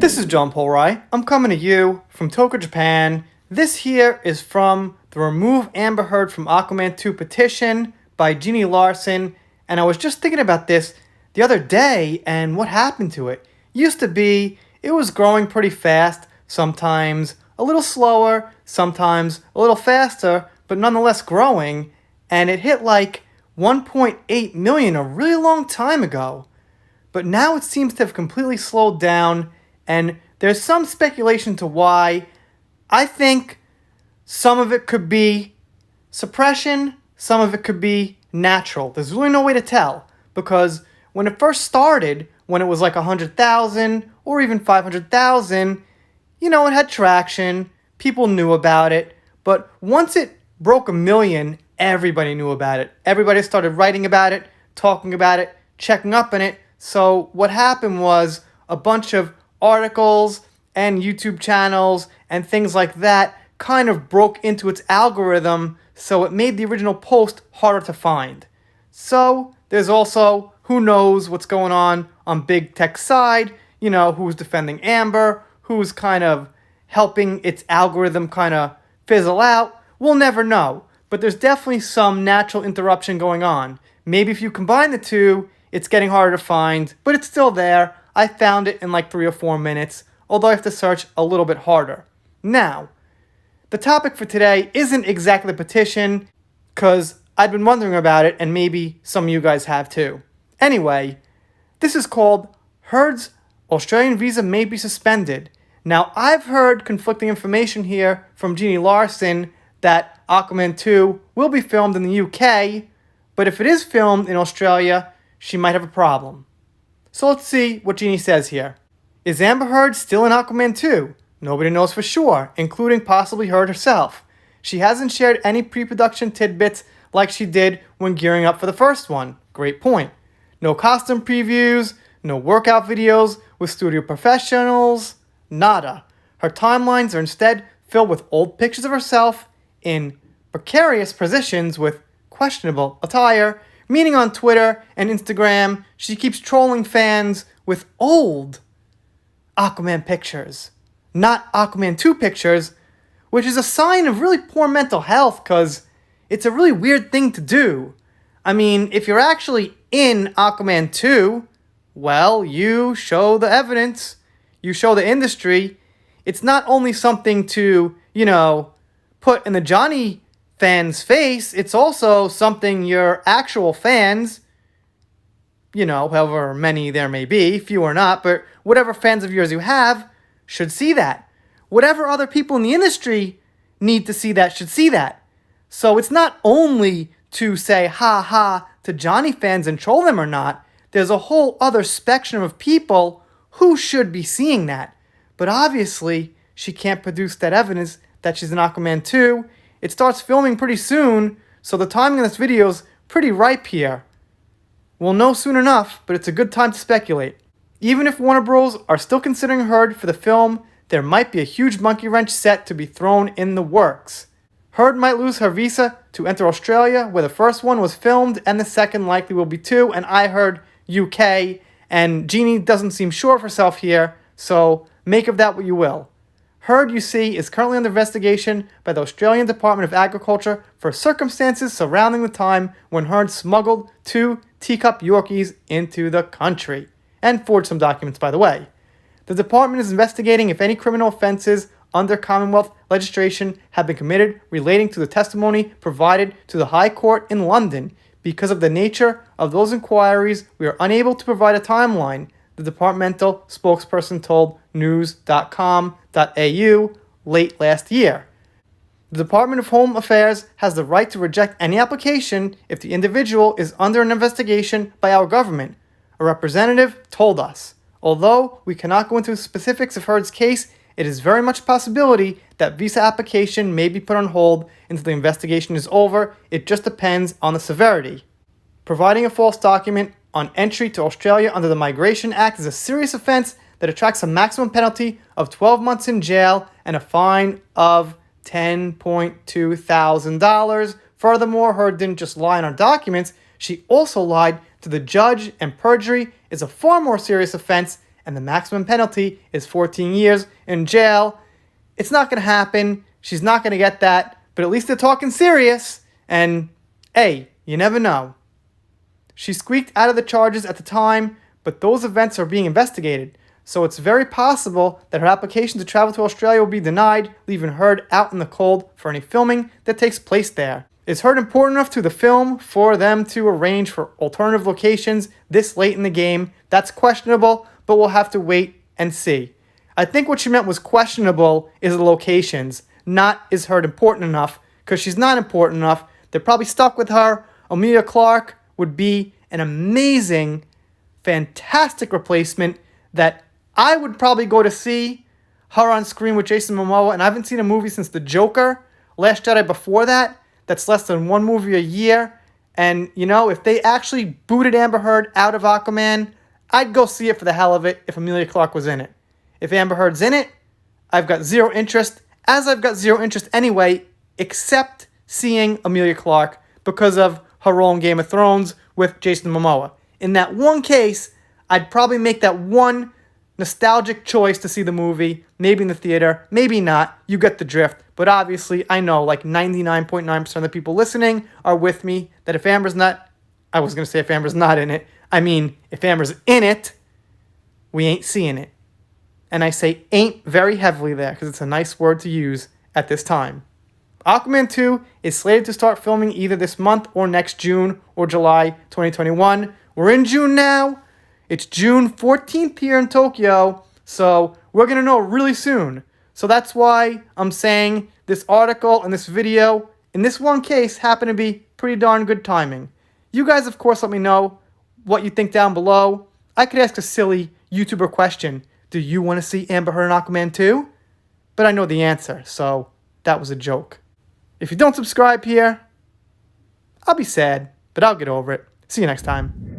This is John Polrai. I'm coming to you from Tokyo, Japan. This here is from the Remove Amber Heard from Aquaman 2 petition by Jeannie Larson. And I was just thinking about this the other day and what happened to it. Used to be, it was growing pretty fast, sometimes a little slower, sometimes a little faster, but nonetheless growing. And it hit like 1.8 million a really long time ago. But now it seems to have completely slowed down, and there's some speculation to why. I think some of it could be suppression, some of it could be natural. There's really no way to tell, because when it first started, when it was like 100,000 or even 500,000, it had traction, people knew about it, but once it broke 1 million, everybody knew about it. Everybody started writing about it, talking about it, checking up on it. So what happened was a bunch of articles and YouTube channels and things like that kind of broke into its algorithm, so it made the original post harder to find. So there's also, who knows what's going on big tech side, who's defending Amber, who's kind of helping its algorithm kind of fizzle out. We'll never know, but there's definitely some natural interruption going on. Maybe if you combine the two, it's getting harder to find, but it's still there. I found it in like 3 or 4 minutes, although I have to search a little bit harder. Now, the topic for today isn't exactly the petition, because I'd been wondering about it, and maybe some of you guys have too. Anyway, this is called Heard's Australian Visa May Be Suspended. Now, I've heard conflicting information here from Jeannie Larson that Aquaman 2 will be filmed in the UK, but if it is filmed in Australia, she might have a problem. So let's see what Jeannie says here. Is Amber Heard still in Aquaman 2? Nobody knows for sure, including possibly Heard herself. She hasn't shared any pre-production tidbits like she did when gearing up for the first one. Great point. No costume previews, no workout videos with studio professionals, nada. Her timelines are instead filled with old pictures of herself in precarious positions with questionable attire, meaning on Twitter and Instagram, she keeps trolling fans with old Aquaman pictures, not Aquaman 2 pictures, which is a sign of really poor mental health, because it's a really weird thing to do. I mean, if you're actually in Aquaman 2, well, you show the evidence, you show the industry. It's not only something to, put in the Johnny fans' face, it's also something your actual fans, however many there may be, few or not, but whatever fans of yours you have, should see that. Whatever other people in the industry need to see that should see that. So it's not only to say ha ha to Johnny fans and troll them or not, there's a whole other spectrum of people who should be seeing that. But obviously, she can't produce that evidence that she's in Aquaman 2. It starts filming pretty soon, so the timing of this video is pretty ripe here. We'll know soon enough, but it's a good time to speculate. Even if Warner Bros. Are still considering Heard for the film, there might be a huge monkey wrench set to be thrown in the works. Heard might lose her visa to enter Australia, where the first one was filmed, and the second likely will be too, and I heard UK, and Jeannie doesn't seem sure of herself here, so make of that what you will. Heard, you see, is currently under investigation by the Australian Department of Agriculture for circumstances surrounding the time when Heard smuggled 2 teacup Yorkies into the country. And forged some documents, by the way. The department is investigating if any criminal offenses under Commonwealth legislation have been committed relating to the testimony provided to the High Court in London. Because of the nature of those inquiries, we are unable to provide a timeline, the departmental spokesperson told news.com.au late last year. The Department of Home Affairs has the right to reject any application if the individual is under an investigation by our government, a representative told us. Although we cannot go into specifics of Heard's case, it is very much a possibility that visa application may be put on hold until the investigation is over. It just depends on the severity. Providing a false document on entry to Australia under the Migration Act is a serious offense that attracts a maximum penalty of 12 months in jail and a fine of $10.2 thousand. Furthermore, Heard didn't just lie on her documents, she also lied to the judge, and perjury is a far more serious offense and the maximum penalty is 14 years in jail. It's not going to happen. She's not going to get that, but at least they're talking serious, and hey, you never know. She squeaked out of the charges at the time, but those events are being investigated, so it's very possible that her application to travel to Australia will be denied, leaving Heard out in the cold for any filming that takes place there. Is Heard important enough to the film for them to arrange for alternative locations this late in the game? That's questionable, but we'll have to wait and see. I think what she meant was questionable is the locations, not is Heard important enough, because she's not important enough. They're probably stuck with her. Emilia Clarke would be an amazing, fantastic replacement that I would probably go to see her on screen with Jason Momoa, and I haven't seen a movie since The Joker, Last Jedi before that. That's less than one movie a year. And, you know, if they actually booted Amber Heard out of Aquaman, I'd go see it for the hell of it if Emilia Clarke was in it. If Amber Heard's in it, I've got zero interest, as I've got zero interest anyway, except seeing Emilia Clarke because of her role in Game of Thrones with Jason Momoa. In that one case, I'd probably make that one nostalgic choice to see the movie, maybe in the theater, maybe not. You get the drift. But obviously, I know like 99.9% of the people listening are with me that if Amber's not, I was going to say if Amber's not in it, I mean if Amber's in it, we ain't seeing it. And I say ain't very heavily there because it's a nice word to use at this time. Aquaman 2 is slated to start filming either this month or next June or July 2021. We're in June now. It's June 14th here in Tokyo, so we're going to know really soon. So that's why I'm saying this article and this video, in this one case, happen to be pretty darn good timing. You guys, of course, let me know what you think down below. I could ask a silly YouTuber question. Do you want to see Amber Heard in Aquaman 2? But I know the answer, so that was a joke. If you don't subscribe here, I'll be sad, but I'll get over it. See you next time.